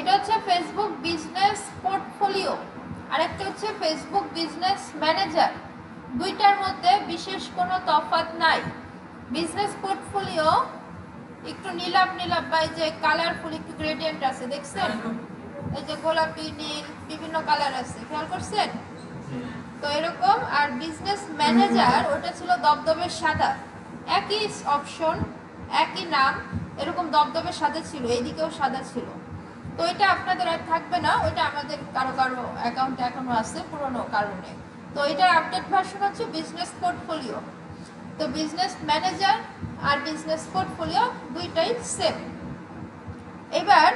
এটা হচ্ছে Facebook business portfolio, আর একটা হচ্ছে ফেসবুক বিজনেস ম্যানেজার। দুইটার মধ্যে বিশেষ কোনো তফাৎ নাই। বিজনেস পোর্টফোলিও একটু নীলাভ নীলাভ বা এই যে কালারফুল একটু গ্রেডিয়েন্ট আছে, দেখছেন? এই যে গোলাপি, নীল, বিভিন্ন কালার আছে, খেয়াল করছেন? তো এরকম। আর বিজনেস ম্যানেজার ওটা ছিল দবদবে সাদা, একই অপশন, একই নাম, এরকম দবদবে সাদা ছিল, এইদিকেও সাদা ছিল। তো এটা আপনাদের আর থাকবে না, ওইটা আমাদের কারো কারো অ্যাকাউন্টে এখনো আছে পুরনো কারণে। তো এটার আপডেট ভার্সন হচ্ছে বিজনেস পোর্টফোলিও। তো বিজনেস ম্যানেজার আর বিজনেস পোর্টফোলিও দুইটাই সেম। এবার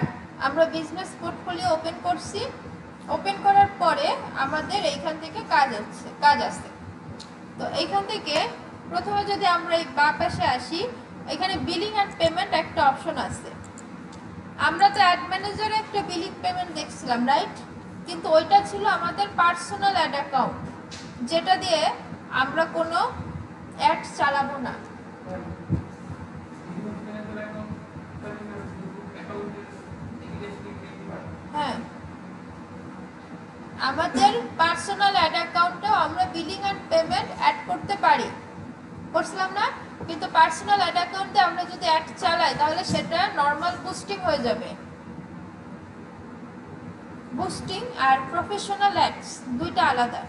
আমরা বিজনেস পোর্টফোলিও ওপেন করছি। ওপেন করার পরে আমাদের এইখান থেকে কাজ আছে। তো এইখান থেকে প্রথমে যদি আমরা এই বাঁ পাশে আসি, এখানে বিলিং অ্যান্ড পেমেন্ট একটা অপশন আছে। আমরা তো অ্যাড ম্যানেজারে একটা বিলিং পেমেন্ট দেখছিলাম, রাইট? কিন্তু ওইটা ছিল আমাদের পার্সোনাল অ্যাড অ্যাকাউন্ট, যেটা দিয়ে আমরা কোনো অ্যাড চালাবো না। হ্যাঁ, আমাদের পার্সোনাল অ্যাড অ্যাকাউন্টেও আমরা বিলিং অ্যান্ড পেমেন্ট অ্যাড করতে পারি, করছিলাম না? কিন্তু পার্সোনাল অ্যাড অ্যাকাউন্টে আমরা যদি অ্যাড চালাই তাহলে সেটা নর্মাল বুস্টিং হয়ে যাবে। বুস্টিং আর প্রফেশনাল অ্যাডস দুইটা আলাদা।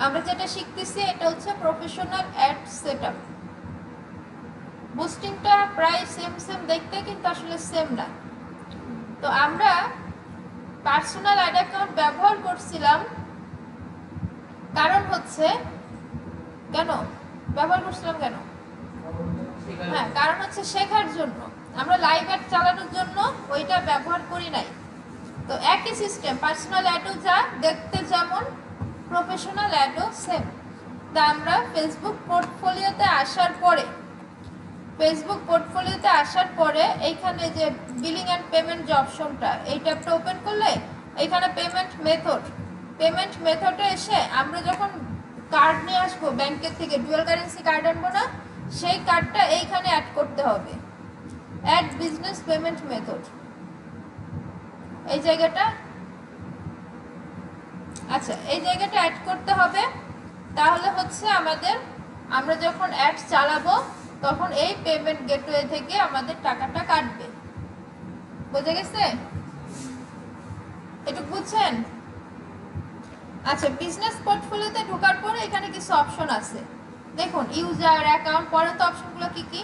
আমরা যেটা শিখতেছি এটা হচ্ছে প্রফেশনাল অ্যাড সেটআপ। বুস্টিংটা প্রায় সেম দেখতে, কিন্তু আসলে সেম না। তো আমরা পার্সোনাল অ্যাড অ্যাকাউন্ট ব্যবহার করছিলাম, কারণ হচ্ছে কেন ব্যবহার করছিলাম কেন? হ্যাঁ, কারণ হচ্ছে শেখার জন্য। আমরা লাইভ অ্যাড চালানোর জন্য ওইটা ব্যবহার করি নাই। তো একই সিস্টেম, পার্সোনাল অ্যাডও যা দেখতে যেমন, প্রফেশনাল অ্যাডও সেম। তা আমরা ফেসবুক পোর্টফোলিওতে আসার পরে এইখানে যে বিলিং অ্যান্ড পেমেন্ট যে অপশনটা, এই ট্যাবটা ওপেন করলে এইখানে পেমেন্ট মেথডে এসে আমরা যখন কার্ড নিয়ে আসবো ব্যাংকের থেকে, ডুয়াল কারেন্সি কার্ড আনবো না, সেই কার্ডটা এইখানে অ্যাড করতে হবে। অ্যাড বিজনেস পেমেন্ট মেথড, এই জায়গাটা, আচ্ছা এই জায়গাটা অ্যাড করতে হবে। তাহলে হচ্ছে আমরা যখন অ্যাড চালাবো তখন এই পেমেন্ট গেটওয়ে থেকে আমাদের টাকাটা কাটবে। বুঝে গেছে? একটু বুঝছেন? আচ্ছা, বিজনেস পোর্টফোলিওতে ঢোকার পরে এখানে কিছু অপশন আছে, দেখুন ইউজার, অ্যাকাউন্ট, পরেন তো অপশনগুলো কি কি?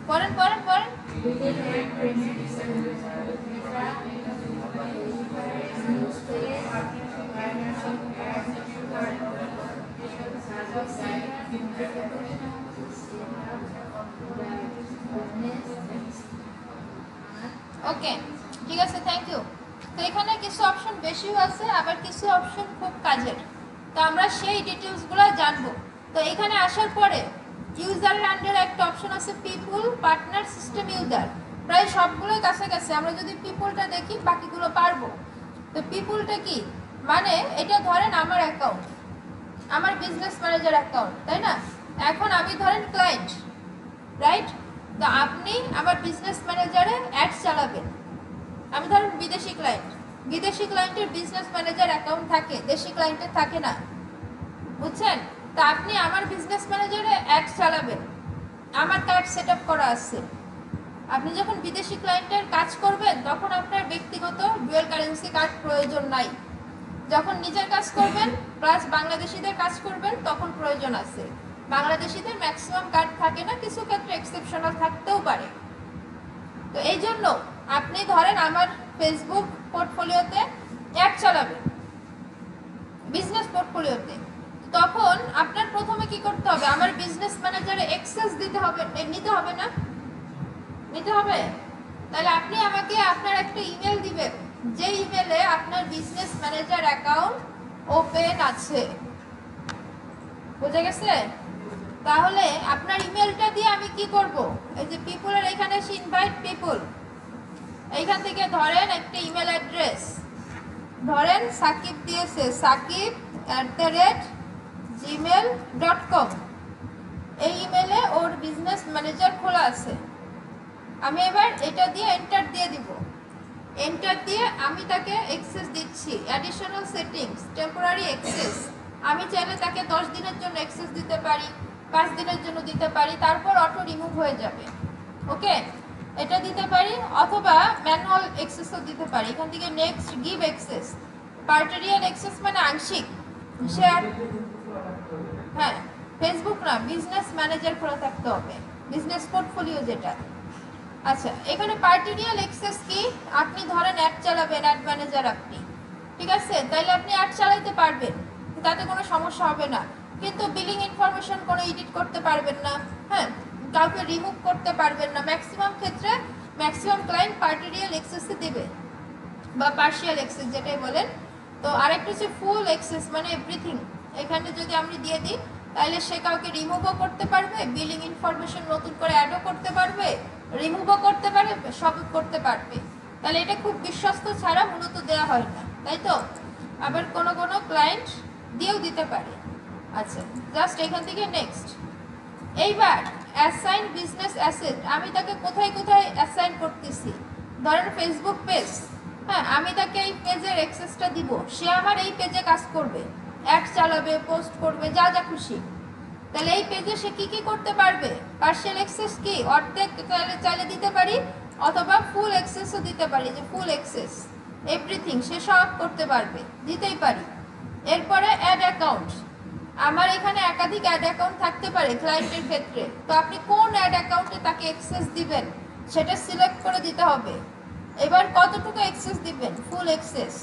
পরেন। ওকে, ঠিক আছে, থ্যাংক ইউ। তো এখানে কিছু অপশন বেশিও আছে, আবার কিছু অপশন খুব কাজের। তো আমরা সেই ডিটেলসগুলো জানবো। তো এখানে আসার পরে ইউজারের আন্ডারে একটা অপশন আছে পিপল, পার্টনার, সিস্টেম ইউজার। প্রায় সবগুলোই কাছাকাছি। আমরা যদি পিপলটা দেখি বাকিগুলো পারবো। তো পিপলটা কি মানে, এটা ধরেন আমার অ্যাকাউন্ট, আমার বিজনেস ম্যানেজার অ্যাকাউন্ট, তাই না? এখন আমি ধরেন ক্লায়েন্ট, রাইট? তো আপনি আমার বিজনেস ম্যানেজারে অ্যাড চালাবেন। আমি ধরেন বিদেশি ক্লায়েন্টের বিজনেস ম্যানেজার অ্যাকাউন্ট থাকে, দেশি ক্লায়েন্টের থাকে না, বুঝছেন? তো আপনি আমার বিজনেস ম্যানেজারে অ্যাড চালাবেন, আমার কার্ড সেট আপ করা আছে। আপনি যখন বিদেশি ক্লায়েন্টের কাজ করবেন তখন আপনার ব্যক্তিগত ডুয়াল কারেন্সি কার্ড প্রয়োজন নাই। যখন নিজের কাজ করবেন প্লাস বাংলাদেশিদের কাজ করবেন তখন প্রয়োজন আছে। বাংলাদেশিদের ম্যাক্সিমাম কার্ড থাকে না, কিছু ক্ষেত্রে এক্সেপশনাল থাকতেও পারে। তো এই জন্য আপনি ধরেন আমার ফেসবুক পোর্টফোলিওতে অ্যাড চালাবেন, বিজনেস পোর্টফোলিওতে, তখন আপনার প্রথমে কি করতে হবে? আমার বিজনেস ম্যানেজারে অ্যাক্সেস নিতে হবে। তাহলে আপনি আমাকে আপনার একটা ইমেল দিবেন, যে ইমেলে আপনার বিজনেস ম্যানেজার অ্যাকাউন্ট ওপেন আছে। বুঝে গেছে? তাহলে আপনার ইমেলটা দিয়ে আমি কি করব? এই যে পিপলের এখানে ইনভাইট পিপল, এইখান থেকে ধরেন একটা ইমেল অ্যাড্রেস, ধরেন সাকিব দিয়েছে, sakib@gmail.com। এই ইমেলে ওর বিজনেস ম্যানেজার খোলা আছে। আমি এবার এটা দিয়ে এন্টার দিয়ে দিব। এন্টার দিয়ে আমি তাকে অ্যাক্সেস দিচ্ছি, অ্যাডিশনাল সেটিংস, টেম্পোরারি অ্যাক্সেস। আমি চাইলে তাকে 10 দিনের জন্য অ্যাক্সেস দিতে পারি, 5 দিনের জন্য দিতে পারি, তারপর অটো রিমুভ হয়ে যাবে। ওকে, এটা দিতে পারি, অথবা ম্যানুয়াল অ্যাক্সেসও দিতে পারি। এখান থেকে নেক্সট গিভ অ্যাক্সেস, পার্টিরিয়াল অ্যাক্সেস মানে আংশিক শেয়ার। হ্যাঁ, ফেসবুক না, বিজনেস ম্যানেজার খোলা থাকতে হবে, বিজনেস পোর্টফোলিও যেটা। আচ্ছা, এখানে পার্টিরিয়াল অ্যাক্সেস কি? আপনি ধরেন অ্যাড চালাবেন, অ্যাড ম্যানেজার আপনি, ঠিক আছে, তাইলে আপনি অ্যাড চালাইতে পারবেন, তাতে কোনো সমস্যা হবে না। কিন্তু বিলিং ইনফরমেশন কোনো এডিট করতে পারবেন না, হ্যাঁ, কাউকে রিমুভ করতে পারবেন না। ম্যাক্সিমাম ক্ষেত্রে ম্যাক্সিমাম ক্লায়েন্ট পার্টিরিয়াল অ্যাক্সেসে দেবে, বা পার্শিয়াল অ্যাক্সেস যেটাই বলেন। তো আরেকটা হচ্ছে ফুল অ্যাক্সেস, মানে এভরিথিং। এখানে যদি আমি দিয়ে দিই তাহলে সে কাউকে রিমুভও করতে পারবে, বিলিং ইনফরমেশন নতুন করে অ্যাডও করতে পারবে, রিমুভও করতে পারবে, সব করতে পারবে। তাহলে এটা খুব বিশ্বস্ত ছাড়া মূলত দেওয়া হয় না, তাই তো। আবার কোনো কোনো ক্লায়েন্ট দিয়েও দিতে পারে। আচ্ছা, জাস্ট এখান থেকে নেক্সট। এইবার অ্যাসাইন বিজনেস অ্যাসেট, আমি তাকে কোথায় কোথায় অ্যাসাইন করতেছি। ধরেন ফেসবুক পেজ, হ্যাঁ, আমি তাকে এই পেজের অ্যাক্সেসটা দিব, সে আমার এই পেজে কাজ করবে, অ্যাড চালাবে, পোস্ট করবে, যা যা খুশি। তাহলে এই পেজে সে কি কি করতে পারবে? পার্শিয়াল অ্যাক্সেস কি অর্ধেক চাইলে দিতে পারি, অথবা ফুল অ্যাক্সেসও দিতে পারি, যে ফুল অ্যাক্সেস এভরিথিং সে সব করতে পারবে, দিতেই পারি। এরপরে অ্যাড অ্যাকাউন্ট, আমার এখানে একাধিক অ্যাড অ্যাকাউন্ট থাকতে পারে ক্লায়েন্টের ক্ষেত্রে, তো আপনি কোন অ্যাড অ্যাকাউন্টে তাকে অ্যাক্সেস দিবেন সেটা সিলেক্ট করে দিতে হবে। এবার কতটুকু অ্যাক্সেস দিবেন? ফুল অ্যাক্সেস।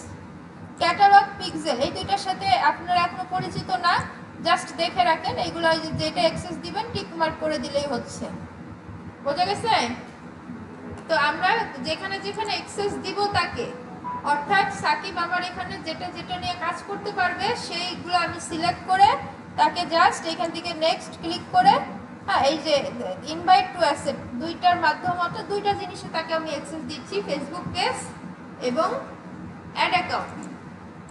ক্যাটালগ, পিক্সেল, এই দুইটার সাথে আপনারা এখনো পরিচিত না, জাস্ট দেখে রাখেন। এইগুলো যেটা অ্যাক্সেস দিবেন টিক মার্ক করে দিলেই হচ্ছে। বোঝা গেছে? তো আমরা যেখানে যেখানে অ্যাক্সেস দিব তাকে, অর্থাৎ সাকিব আমার এখানে যেটা যেটা নিয়ে কাজ করতে পারবে সেইগুলো আমি সিলেক্ট করে তাকে জাস্ট এখান থেকে নেক্সট ক্লিক করে, হ্যাঁ, এই যে ইনভাইট টু অ্যাসেট, দুইটার মাধ্যমে দুইটা জিনিসে তাকে আমি অ্যাক্সেস দিচ্ছি, ফেসবুক পেজ এবং অ্যাড অ্যাকাউন্ট,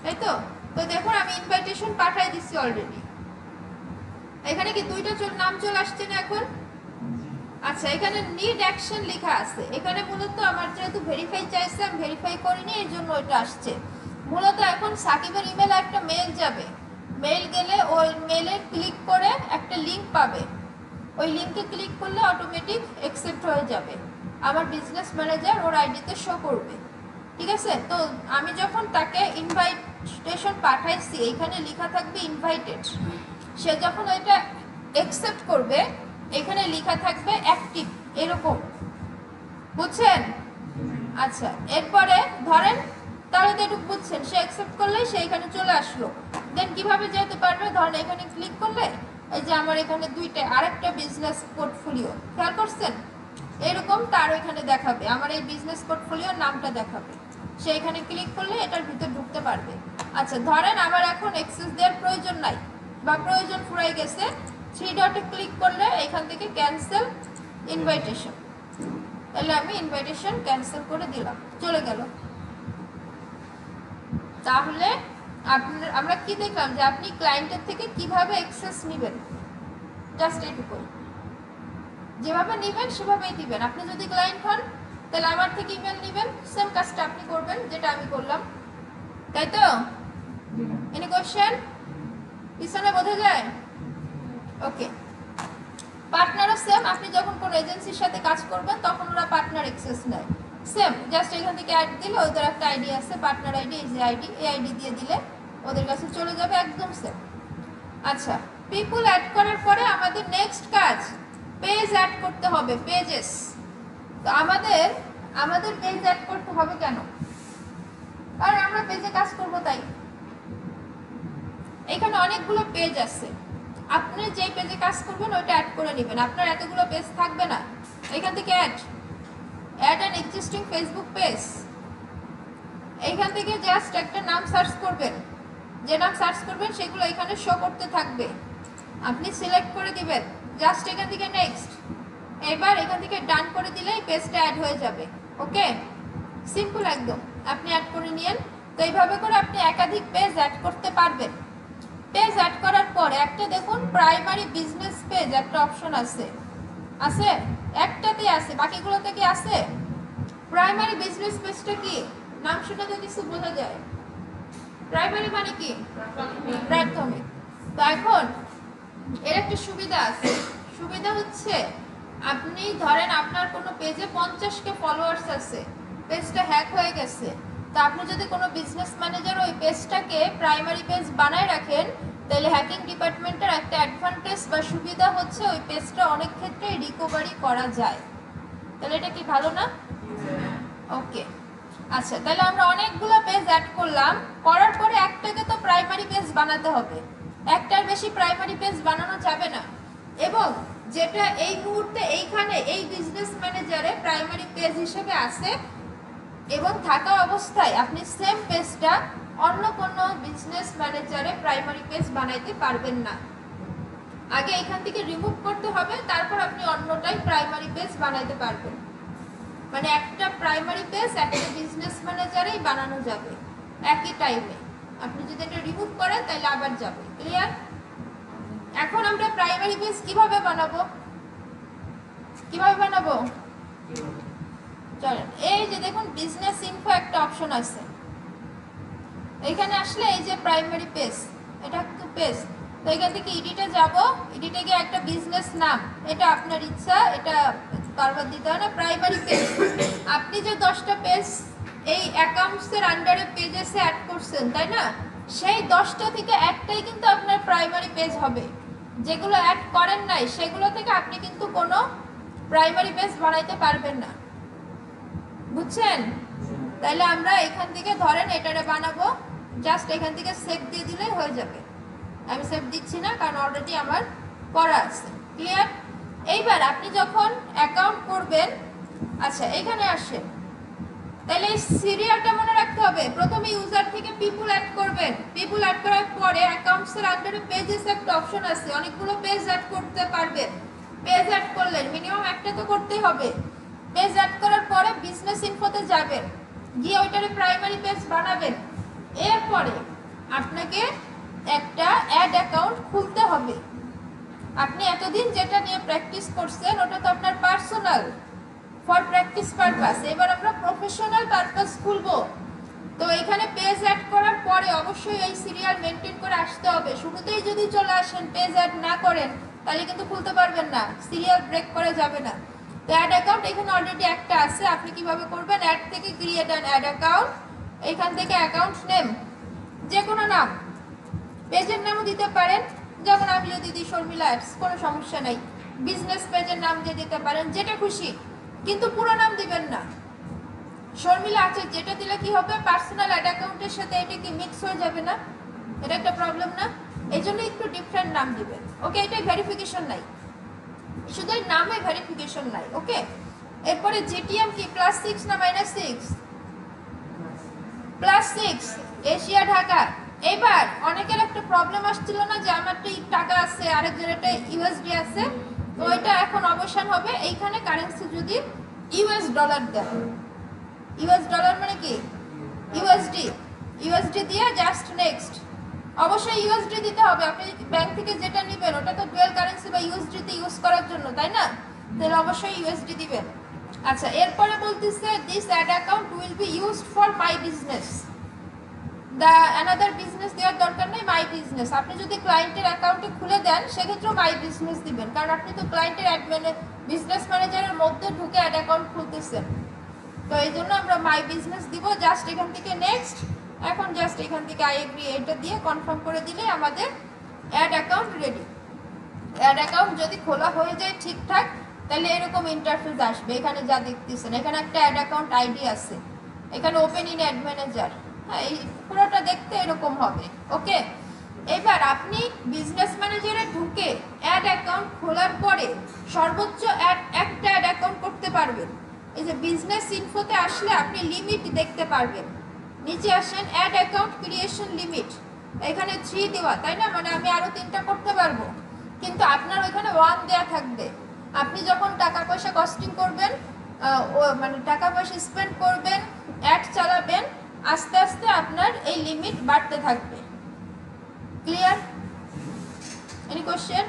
তাই তো। তো দেখুন আমি ইনভাইটেশন পাঠাই দিচ্ছি অলরেডি। এখানে কি দুইটা নাম চলে আসছে না এখন? আচ্ছা, এখানে নিড অ্যাকশন লেখা আছে। এখানে মূলত আমার যেহেতু ভেরিফাই চাইছে, আমি ভেরিফাই করিনি, এই জন্য এটা আসছে। মূলত এখন সাকিবের ইমেলে একটা মেল যাবে, মেল গেলে ওই মেলে ক্লিক করে একটা লিঙ্ক পাবে, ওই লিঙ্কে ক্লিক করলে অটোমেটিক অ্যাকসেপ্ট হয়ে যাবে, আমার বিজনেস ম্যানেজার ওর আইডিতে শো করবে, ঠিক আছে। তো আমি যখন তাকে ইনভাইটেশন পাঠাইছি, এইখানে লেখা থাকবে ইনভাইটেড, সে যখন ওইটা অ্যাকসেপ্ট করবে এখানে লেখা থাকবে অ্যাক্টিভ, এরকম, বুঝছেন? আচ্ছা, এরপরে ধরেন তাহলে তো একটু বুঝছেন, সে অ্যাকসেপ্ট করলেই সে এখানে চলে আসলো। দেন কিভাবে যেতে পারবে? ধরেন এখানে ক্লিক করলে এই যে আমার এখানে দুইটা, আরেকটা বিজনেস পোর্টফোলিও, খেয়াল করছেন? এরকম তার এখানে দেখাবে, আমার এই বিজনেস পোর্টফোলিওর নামটা দেখাবে, সে এখানে ক্লিক করলে এটার ভিতর ঢুকতে পারবে। আচ্ছা, ধরেন আমার এখন অ্যাক্সেস দেওয়ার প্রয়োজন নাই বা প্রয়োজন ফুরাই গেছে, 3 ডটে ক্লিক করলে এখান থেকে ক্যান্সেল ইনভাইটেশন, তাহলে আমি ইনভাইটেশন ক্যান্সেল করে দিলাম, চলে গেল। তাহলে আমরা কি দেখলাম যে আপনি ক্লায়েন্টের থেকে কিভাবে অ্যাক্সেস নেবেন, জাস্ট এইটুকুই। যেভাবে নেবেন সেভাবেই দিবেন। আপনি যদি ক্লায়েন্ট হন তাহলে আমার থেকে ইমেল নেবেন, সেম কাজটা আপনি করবেন যেটা আমি করলাম, তাই তো। Any question? পিছনে বোঝা যায়? ওকে। পার্টনারও সেম, আপনি যখন কোনো এজেন্সির সাথে কাজ করবেন তখন ওরা পার্টনার অ্যাক্সেস নেয়, সেম, জাস্ট এখান থেকে অ্যাড দিলে ওদের একটা আইডি আছে, পার্টনার আইডি, এই যে আইডি, এই আইডি দিয়ে দিলে ওদের কাছে চলে যাবে, একদম সেম। আচ্ছা, পিপল অ্যাড করার পরে আমাদের নেক্সট কাজ পেজ অ্যাড করতে হবে, পেজেস। তো আমাদের পেজ অ্যাড করতে হবে কেন? কারণ আমরা পেজে কাজ করব, তাই। এখানে অনেকগুলো পেজ আছে, আপনি যে পেজে কাজ করবেন ওইটা অ্যাড করে নেবেন, আপনার এতগুলো পেজ থাকবে না। এখান থেকে add an existing Facebook page, এইখান থেকে জাস্ট একটা নাম সার্চ করবেন, যে নাম সার্চ করবেন সেগুলো এখানে শো করতে থাকবে, আপনি সিলেক্ট করে দিবেন, জাস্ট এখান থেকে নেক্সট। এবার এখান থেকে ডান করে দিলেই পেজটা অ্যাড হয়ে যাবে। ওকে, সিম্পল একদম, আপনি অ্যাড করে নিয়েন। তো এইভাবে করে আপনি একাধিক পেজ অ্যাড করতে পারবেন। পেজ অ্যাড করার পর একটা দেখুন প্রাইমারি বিজনেস পেজ একটা অপশন আছে, আছে একটাতে আছে, বাকিগুলোতে কি আছে? প্রাইমারি বিজনেস পেজটা কি? নাম শুনে তো কিছু বোঝা যায়। প্রাইমারি মানে কি? প্রাথমিক। তো এখন এর একটা সুবিধা আছে, সুবিধা হচ্ছে আপনি ধরেন আপনার কোনো পেজে 50কে ফলোয়ার্স আছে, পেজটা হ্যাক হয়ে গেছে, তো আপনি যদি কোনো বিজনেস ম্যানেজার ওই পেজটাকে প্রাইমারি পেজ বানায় রাখেন, তাহলে হ্যাকিং ডিপার্টমেন্টের একটা অ্যাডভান্টেজ বা সুবিধা হচ্ছে ওই পেজটা অনেক ক্ষেত্রে রিকভারি করা যায়। তাহলে এটা কি ভালো না? ওকে, আচ্ছা, তাহলে আমরা অনেকগুলো পেজ অ্যাড করলাম, করার পরে একটাকে তো প্রাইমারি পেজ বানাতে হবে, একটার বেশি প্রাইমারি পেজ বানানো যাবে না। এবং যেটা এই মুহূর্তে এইখানে এই বিজনেস ম্যানেজারে প্রাইমারি পেজ হিসেবে আছে এবং থাকা অবস্থায় আপনি সেম পেজটা অন্য কোনো বিজনেস ম্যানেজারে প্রাইমারি পেজ বানাইতে পারবেন না। আগে এখান থেকে রিমুভ করতে হবে, তারপর আপনি অন্যটাই প্রাইমারি পেজ বানাইতে পারবেন। মানে একটা প্রাইমারি পেজ একটা বিজনেস ম্যানেজারেই বানানো যাবে একই টাইমে। আপনি যদি এটা রিমুভ করেন তাহলে আবার যাবে। ক্লিয়ার? এখন আমরা প্রাইমারি পেজ কিভাবে বানাবো? কিভাবে বানাবো চলেন, এই যে দেখুন বিজনেস ইনফো একটা অপশন আছে, এখানে আসলে এই যে প্রাইমারি পেজ, এটা একটু পেজ, তো এখান থেকে এডিটে যাব, এডিটে গিয়ে একটা বিজনেস নাম, এটা আপনার ইচ্ছা, এটা বারবার দিতে হয় না। প্রাইমারি পেজ, আপনি যে 10টা পেজ এই অ্যাকাউন্টসের আন্ডারে পেজেসে অ্যাড করছেন, তাই না? সেই 10টা থেকে একটাই কিন্তু আপনার প্রাইমারি পেজ হবে। যেগুলো অ্যাড করেন নাই সেগুলো থেকে আপনি কিন্তু কোনো প্রাইমারি পেজ বানাইতে পারবেন না। বুঝছেন? তাহলে আমরা এখান থেকে ধরেন এটারে বানাবো, জাস্ট এখান থেকে সেভ দিয়ে দিলেই হয়ে যাবে। আমি সেভ দিচ্ছি না কারণ অলরেডি আমার করা আছে। ক্লিয়ার? এইবার আপনি যখন অ্যাকাউন্ট করবেন, আচ্ছা এখানে আসেন, তাহলে এই সিরিয়ালটা মনে রাখতে হবে। প্রথমে ইউজার থেকে পিপল অ্যাড করবেন, পিপল অ্যাড করার পরে অ্যাকাউন্টসের আন্ডারে পেজেস একটা অপশন আছে, অনেকগুলো পেজ অ্যাড করতে পারবেন। পেজ অ্যাড করলেন, মিনিমাম একটা তো করতেই হবে। পেজ অ্যাড করার পরে বিজনেস ইনফোতে যাবেন, গিয়ে ওইটারে প্রাইমারি পেজ বানাবেন। এরপরে আপনাকে একটা অ্যাড অ্যাকাউন্ট খুলতে হবে। আপনি এতদিন যেটা নিয়ে প্র্যাকটিস করছেন ওটা তো আপনার পার্সোনাল, ফর প্র্যাকটিস পারপাস। এবার আমরা প্রফেশনাল পারপাস খুলবো। তো এখানে পেজ অ্যাড করার পরে অবশ্যই এই সিরিয়াল মেনটেন করে আসতে হবে। শুরুতেই যদি চলে আসেন পেজ অ্যাড না করেন তাহলে কিন্তু খুলতে পারবেন না, সিরিয়াল ব্রেক করা যাবে না। তো অ্যাড অ্যাকাউন্ট এখানে অলরেডি একটা আছে, আপনি কিভাবে করবেন? অ্যাড থেকে ক্রিয়েট অ্যান অ্যাড অ্যাকাউন্ট, এখান থেকে অ্যাকাউন্ট নেম যে কোনো নাম, পেজের নামও দিতে পারেন, যেমন আমি যদি দিই শর্মিলা অ্যাডস, কোনো সমস্যা নাই। বিজনেস পেজের নাম দিয়ে দিতে পারেন, যেটা খুশি, কিন্তু পুরো নাম দিবেন না। শর্মিলা আছে যেটা দিলে কি হবে? পার্সোনাল অ্যাড অ্যাকাউন্টের সাথে এটা কি মিক্স হয়ে যাবে না? এটা একটা প্রবলেম না? এই জন্য একটু ডিফারেন্ট নাম দিবেন। ওকে, এটাই ভেরিফিকেশন নাই, শুধু এই নামে ভেরিফিকেশন নাই। ওকে, এরপরে জিটিএম কি +6 না -6? +6, এশিয়া ঢাকা। এবার অনেকের একটা প্রবলেম আসছিল না যে আমার তো টাকা আছে, আরেকজনের একটা ইউএসডি আছে, তো ওইটা এখন অবসান হবে। এইখানে কারেন্সি যদি ইউএস ডলার দেন, ইউএস ডলার মানে কি ইউএসডি, ইউএসডি দিয়ে জাস্ট নেক্সট। অবশ্যই ইউএসডি দিতে হবে, আপনি ব্যাংক থেকে যেটা নেবেন ওটা তো ডুয়াল কারেন্সি বা ইউএসডি তে ইউজ করার জন্য, তাই না? তাহলে অবশ্যই ইউএসডি দিবেন। আচ্ছা, এরপরে বলতেছে this ad account will be used for my business. The another business দেওয়ার দরকার নেই, মাই বিজনেস। আপনি যদি ক্লায়েন্টের অ্যাকাউন্টে খুলে দেন সেক্ষেত্রেও মাই বিজনেস দিবেন, কারণ আপনি তো ক্লায়েন্টের বিজনেস ম্যানেজারের মধ্যে ঢুকে অ্যাড অ্যাকাউন্ট খুলতেছেন। তো এই জন্য আমরা মাই বিজনেস দিব। জাস্ট এখান থেকে নেক্সট, এখন জাস্ট এখান থেকে আই এগ্রি এটা দিয়ে কনফার্ম করে দিলে আমাদের ad account ready. Ad account যদি খোলা হয়ে যায় ঠিকঠাক, তাহলে এরকম ইন্টারফেস আসবে। এখানে যা দেখতেছেন, এখানে একটা অ্যাড অ্যাকাউন্ট আইডি আছে, এখানে ওপেন ইন অ্যাড ম্যানেজার, হ্যাঁ এই পুরোটা দেখতে এরকম হবে। ওকে, এবার আপনি বিজনেস ম্যানেজারে ঢুকে অ্যাড অ্যাকাউন্ট খোলার পরে সর্বোচ্চ একটা অ্যাড অ্যাকাউন্ট করতে পারবেন। এই যে বিজনেস ইনফোতে আসলে আপনি লিমিট দেখতে পারবেন, নিচে আসেন অ্যাড অ্যাকাউন্ট ক্রিয়েশন লিমিট, এখানে 3 দেওয়া, তাই না? মানে আমি আরও 3টা করতে পারবো, কিন্তু আপনার ওইখানে 1 দেওয়া থাকবে। আপনি যখন টাকা পয়সা কস্টিং করবেন, মানে টাকা পয়সা স্পেন্ড করবেন, অ্যাড চালাবেন, আস্তে আস্তে আপনার এই লিমিট বাড়তে থাকবে। ক্লিয়ার? Any question?